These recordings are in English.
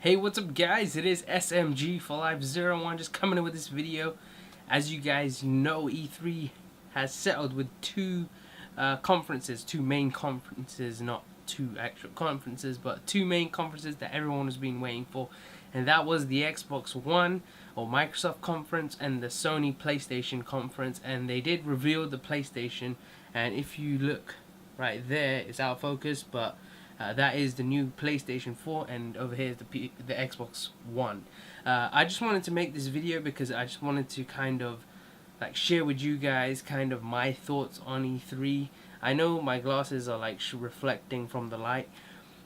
Hey, what's up guys? It is SMG for Life 01 just coming in with this video. As you guys know, E3 has settled with two main conferences, not two actual conferences, but two main conferences that everyone has been waiting for. And that was the Xbox One or Microsoft conference and the Sony PlayStation conference. And they did reveal the PlayStation, and if you look right there, it's out of focus, but that is the new PlayStation 4, and over here is the Xbox One. I just wanted to make this video because I just wanted to kind of like share with you guys kind of my thoughts on E3. I know my glasses are like reflecting from the light,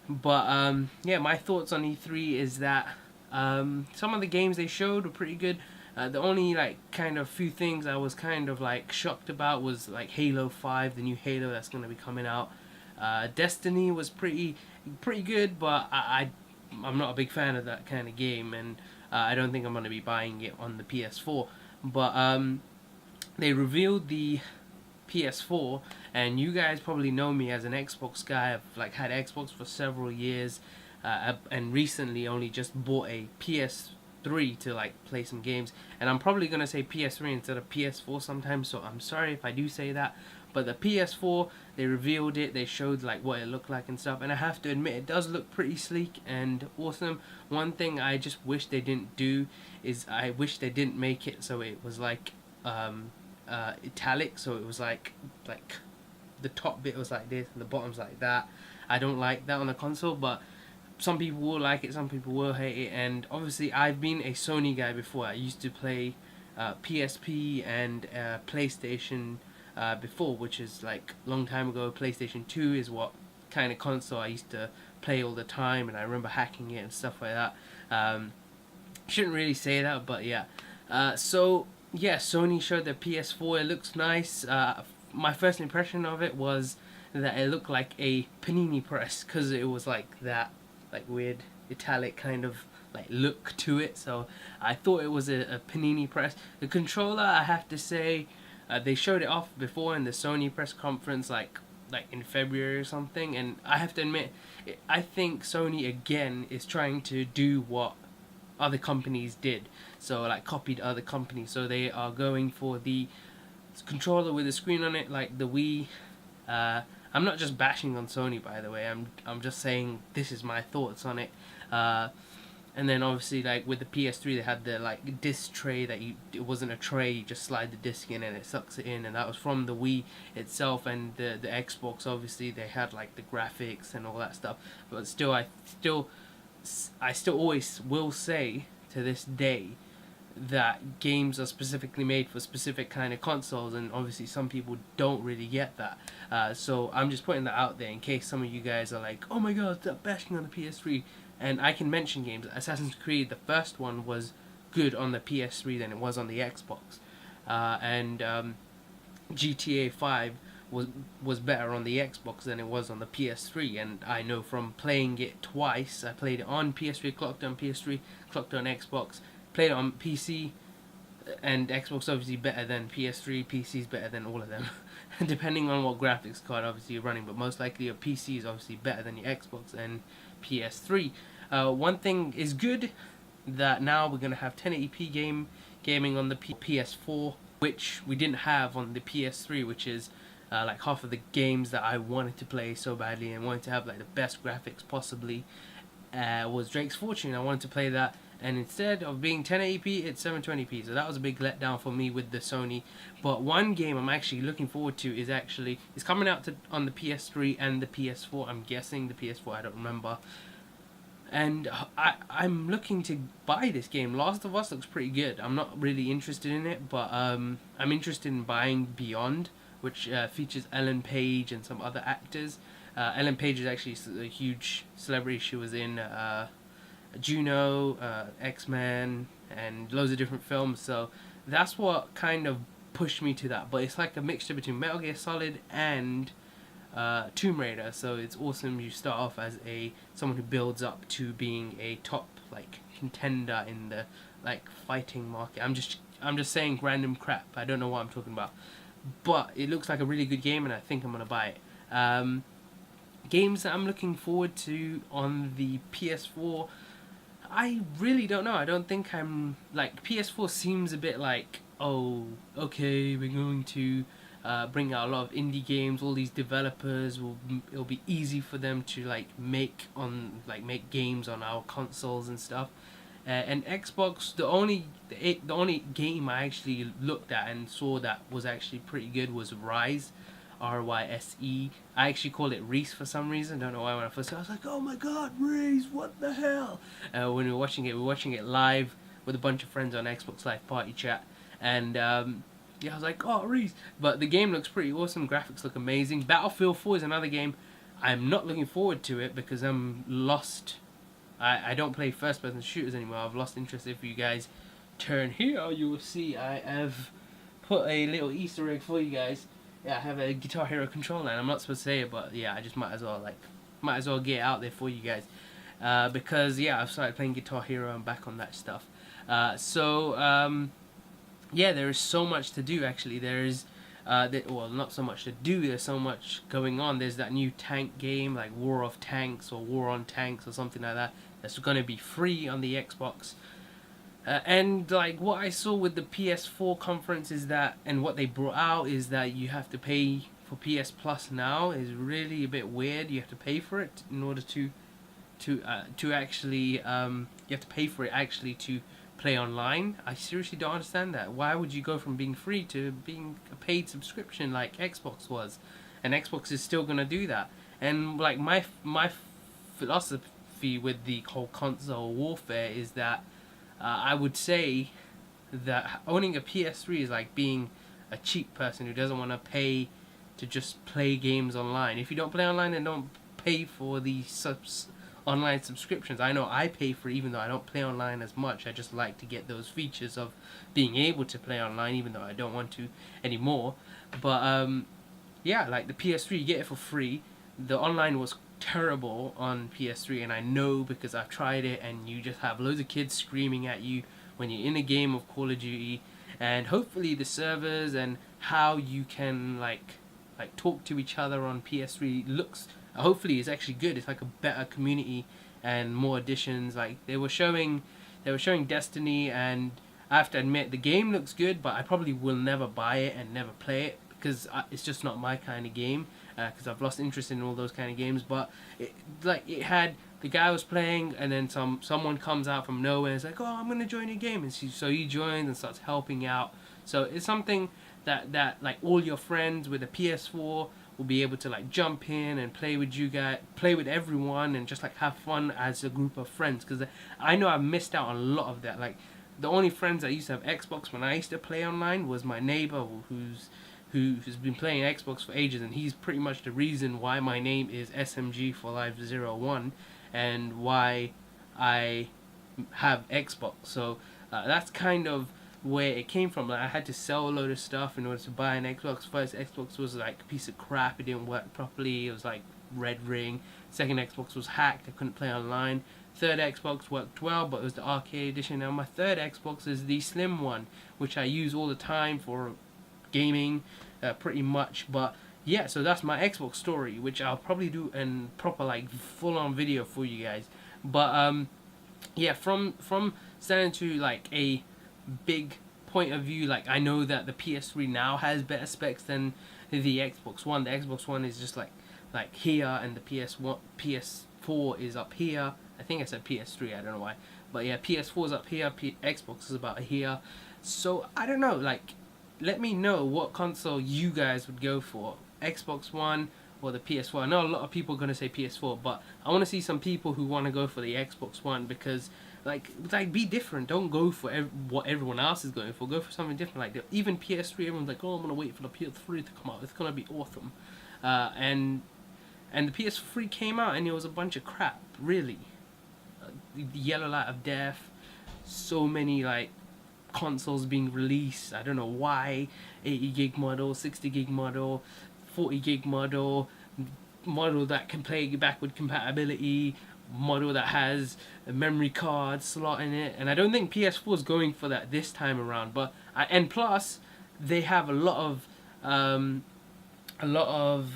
but yeah, my thoughts on E3 is that some of the games they showed were pretty good. The only like kind of few things I was kind of like shocked about was like Halo 5, the new Halo that's going to be coming out. Destiny was pretty good, but I'm not a big fan of that kind of game, and I don't think I'm going to be buying it on the PS4. But they revealed the PS4, and you guys probably know me as an Xbox guy. I've like had Xbox for several years, and recently only just bought a PS3 to like play some games, and I'm probably gonna say PS3 instead of PS4 sometimes, so I'm sorry if I do say that. But the PS4, they revealed it, they showed like what it looked like and stuff, and I have to admit it does look pretty sleek and awesome. One thing I just wish they didn't do is I wish they didn't make it so it was like italic, so it was like the top bit was like this and the bottom's like that. I don't like that on the console, but some people will like it, some people will hate it. And obviously I've been a Sony guy before. I used to play PSP and PlayStation before, which is like a long time ago. PlayStation 2 is what kind of console I used to play all the time, and I remember hacking it and stuff like that. Shouldn't really say that, but yeah. So yeah, Sony showed their PS4. It looks nice. My first impression of it was that it looked like a panini press, because it was like that like weird italic kind of like look to it. So I thought it was a panini press. The controller, I have to say, they showed it off before in the Sony press conference, like in February or something, and I have to admit, I think Sony again is trying to do what other companies did, so like copied other companies. So they are going for the controller with a screen on it, like the Wii. I'm not just bashing on Sony, by the way. I'm just saying this is my thoughts on it. And then obviously, like with the PS3, they had the like disc tray that it wasn't a tray, you just slide the disc in and it sucks it in, and that was from the Wii itself. And the Xbox, obviously they had like the graphics and all that stuff, but still I still always will say to this day that games are specifically made for specific kind of consoles, and obviously some people don't really get that. So I'm just putting that out there in case some of you guys are like, oh my god, stop bashing on the PS3. And I can mention games. Assassin's Creed, the first one, was good on the PS3 than it was on the Xbox. And GTA 5 was better on the Xbox than it was on the PS3. And I know from playing it twice. I played it on PS3, clocked it on PS3, clocked it on Xbox, played it on PC, and Xbox obviously better than PS3, PC's better than all of them. Depending on what graphics card obviously you're running, but most likely your PC is obviously better than your Xbox and PS3. One thing is good, that now we're going to have 1080p gaming on the PS4, which we didn't have on the PS3, which is like half of the games that I wanted to play so badly and wanted to have like the best graphics possibly was Drake's Fortune. I wanted to play that, and instead of being 1080p, it's 720p. So that was a big letdown for me with the Sony. But one game I'm actually looking forward to is coming out on the PS3 and the PS4. I'm guessing the PS4, I don't remember. And I'm looking to buy this game. Last of Us looks pretty good. I'm not really interested in it, but I'm interested in buying Beyond, which features Ellen Page and some other actors. Ellen Page is actually a huge celebrity. She was in Juno, X-Men, and loads of different films. So that's what kind of pushed me to that. But it's like a mixture between Metal Gear Solid and Tomb Raider. So it's awesome. You start off as someone who builds up to being a top like contender in the like fighting market. I'm just saying random crap. I don't know what I'm talking about. But it looks like a really good game, and I think I'm gonna buy it. Games that I'm looking forward to on the PS4, I really don't know. I don't think I'm like, PS4 seems a bit like, oh, okay, we're going to bring out a lot of indie games. All these developers will, it'll be easy for them to make games on our consoles and stuff. And Xbox, the only game I actually looked at and saw that was actually pretty good was Rise, Ryse. I actually called it Reese for some reason. Don't know why. When I first saw it, I was like, "Oh my God, Reese! What the hell?" When we were watching it live with a bunch of friends on Xbox Live Party Chat, and yeah, I was like, "Oh, Reese!" But the game looks pretty awesome. Graphics look amazing. Battlefield 4 is another game. I'm not looking forward to it because I'm lost. I don't play first person shooters anymore. I've lost interest. If you guys turn here, you will see I have put a little Easter egg for you guys. Yeah, I have a Guitar Hero controller, and I'm not supposed to say it, but yeah, I just might as well get it out there for you guys. Because yeah, I've started playing Guitar Hero. I'm back on that stuff. Yeah, there is so much to do. Actually, there is well, not so much to do. There's so much going on. There's that new tank game, like War of Tanks or War on Tanks or something like that. That's going to be free on the Xbox. And like what I saw with the PS4 conference is that, and what they brought out is that you have to pay for PS Plus now. Is really a bit weird. You have to pay for it in order to actually you have to pay for it actually to play online. I seriously don't understand that. Why would you go from being free to being a paid subscription like Xbox was? And Xbox is still gonna do that. And like my philosophy with the whole console warfare is that I would say that owning a PS3 is like being a cheap person who doesn't want to pay to just play games online. If you don't play online, then don't pay for the online subscriptions. I know I pay for it even though I don't play online as much. I just like to get those features of being able to play online even though I don't want to anymore. But yeah, like the PS3, you get it for free. The online was terrible on PS3, and I know because I've tried it, and you just have loads of kids screaming at you when you're in a game of Call of Duty. And hopefully the servers and how you can like talk to each other on PS3 looks, hopefully it's actually good. It's like a better community and more additions. Like they were showing Destiny, and I have to admit the game looks good, but I probably will never buy it and never play it because it's just not my kind of game. Because I've lost interest in all those kind of games. But it had the guy was playing, and then someone comes out from nowhere and is like, "Oh, I'm gonna join your game," and so he joins and starts helping out. So it's something that like all your friends with a PS4 will be able to like jump in and play with you guys, play with everyone, and just like have fun as a group of friends. Because I know I've missed out on a lot of that. Like the only friends that used to have Xbox when I used to play online was my neighbor who's been playing Xbox for ages, and he's pretty much the reason why my name is SMG for Life 01 and why I have Xbox. So that's kind of where it came from. Like I had to sell a load of stuff in order to buy an Xbox. First Xbox was like a piece of crap. It didn't work properly. It was like red ring. Second Xbox was hacked. I couldn't play online. Third Xbox worked well, but it was the arcade edition. Now my third Xbox is the slim one, which I use all the time for gaming, pretty much. But yeah, so that's my Xbox story, which I'll probably do in proper like full-on video for you guys. But yeah, from standing to like a big point of view, like I know that the PS3 now has better specs than the Xbox One. The Xbox One is just like here, and the PS4 is up here. I think I said PS3, I don't know why, but yeah, PS4 is up here, Xbox is about here. So I don't know, like let me know what console you guys would go for, Xbox One or the PS4. I know a lot of people are going to say PS4, but I want to see some people who want to go for the Xbox One, because like be different. Don't go for what everyone else is going for. Go for something different. Like even PS3, everyone's like, oh, I'm going to wait for the PS3 to come out. It's going to be awesome. And the PS3 came out and it was a bunch of crap, really. The yellow light of death, so many like consoles being released. I don't know why. 80 gig model, 60 gig model, 40 gig model that can play backward compatibility, model that has a memory card slot in it. And I don't think PS4 is going for that this time around. But and plus they have a lot of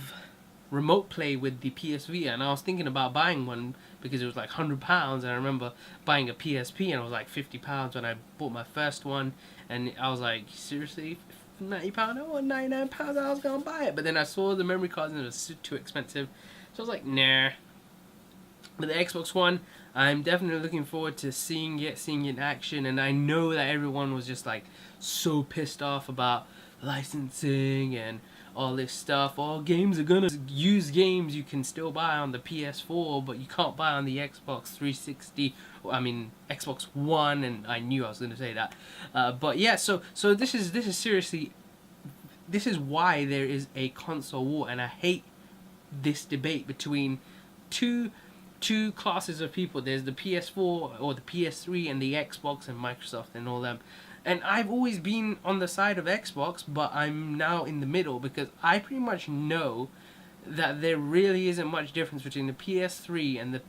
remote play with the PSV, and I was thinking about buying one because it was like £100, and I remember buying a PSP and it was like £50 when I bought my first one, and I was like, seriously, £90? Oh, £99, I was gonna buy it, but then I saw the memory cards and it was too expensive, so I was like, nah. But the Xbox One, I'm definitely looking forward to seeing it in action, and I know that everyone was just like so pissed off about licensing and all this stuff. All games are gonna use games you can still buy on the PS4, but you can't buy on the Xbox 360. I mean Xbox One, and I knew I was gonna say that. But yeah, so this is seriously, this is why there is a console war, and I hate this debate between two classes of people. There's the PS4 or the PS3 and the Xbox and Microsoft and all them. And I've always been on the side of Xbox, but I'm now in the middle because I pretty much know that there really isn't much difference between the PS3 and the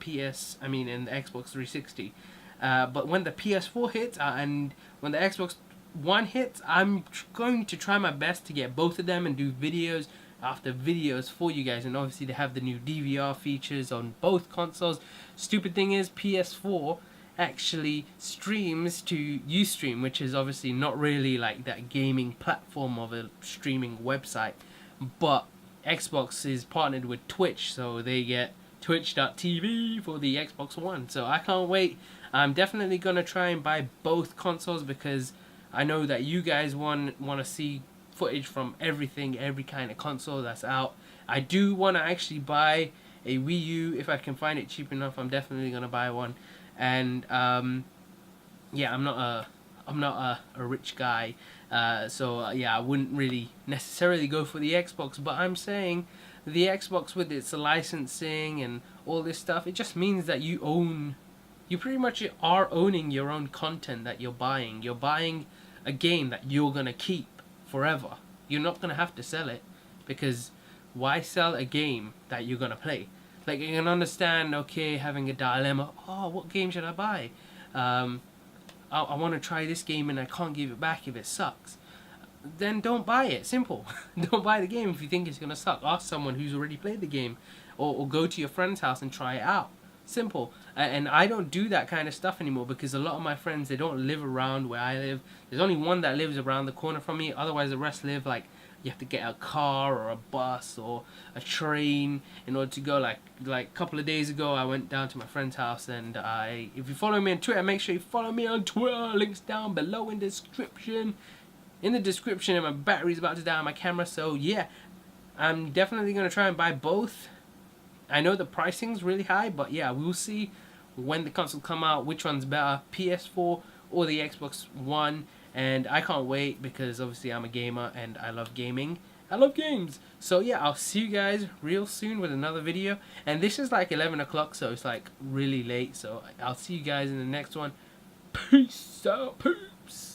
and the Xbox 360. But when the PS4 hits and when the Xbox One hits, I'm going to try my best to get both of them and do videos after videos for you guys. And obviously they have the new DVR features on both consoles. Stupid thing is, PS4 actually streams to Ustream, which is obviously not really like that gaming platform of a streaming website, but Xbox is partnered with Twitch, so they get twitch.tv for the Xbox One. So I can't wait. I'm definitely gonna try and buy both consoles because I know that you guys want to see footage from everything, every kind of console that's out. I do want to actually buy a Wii U if I can find it cheap enough. I'm definitely gonna buy one. And yeah, I'm not a rich guy, so yeah, I wouldn't really necessarily go for the Xbox. But I'm saying the Xbox, with its licensing and all this stuff, it just means that you pretty much are owning your own content that you're buying. You're buying a game that you're gonna keep forever. You're not gonna have to sell it, because why sell a game that you're gonna play? Like, you can understand, okay, having a dilemma. Oh, what game should I buy? I want to try this game and I can't give it back if it sucks. Then don't buy it. Simple. Don't buy the game if you think it's gonna suck. Ask someone who's already played the game, or go to your friend's house and try it out. Simple. And I don't do that kind of stuff anymore because a lot of my friends, they don't live around where I live. There's only one that lives around the corner from me. Otherwise, the rest live like, you have to get a car or a bus or a train in order to go. Like a couple of days ago, I went down to my friend's house, and if you follow me on Twitter, make sure you follow me on Twitter. Links down below in the description. In the description, and my battery's about to die on my camera. So yeah, I'm definitely gonna try and buy both. I know the pricing's really high, but yeah, we'll see when the console come out which one's better, PS4 or the Xbox One. And I can't wait because obviously I'm a gamer and I love gaming. I love games. So yeah, I'll see you guys real soon with another video. And this is like 11 o'clock, so it's like really late. So I'll see you guys in the next one. Peace out. Peace.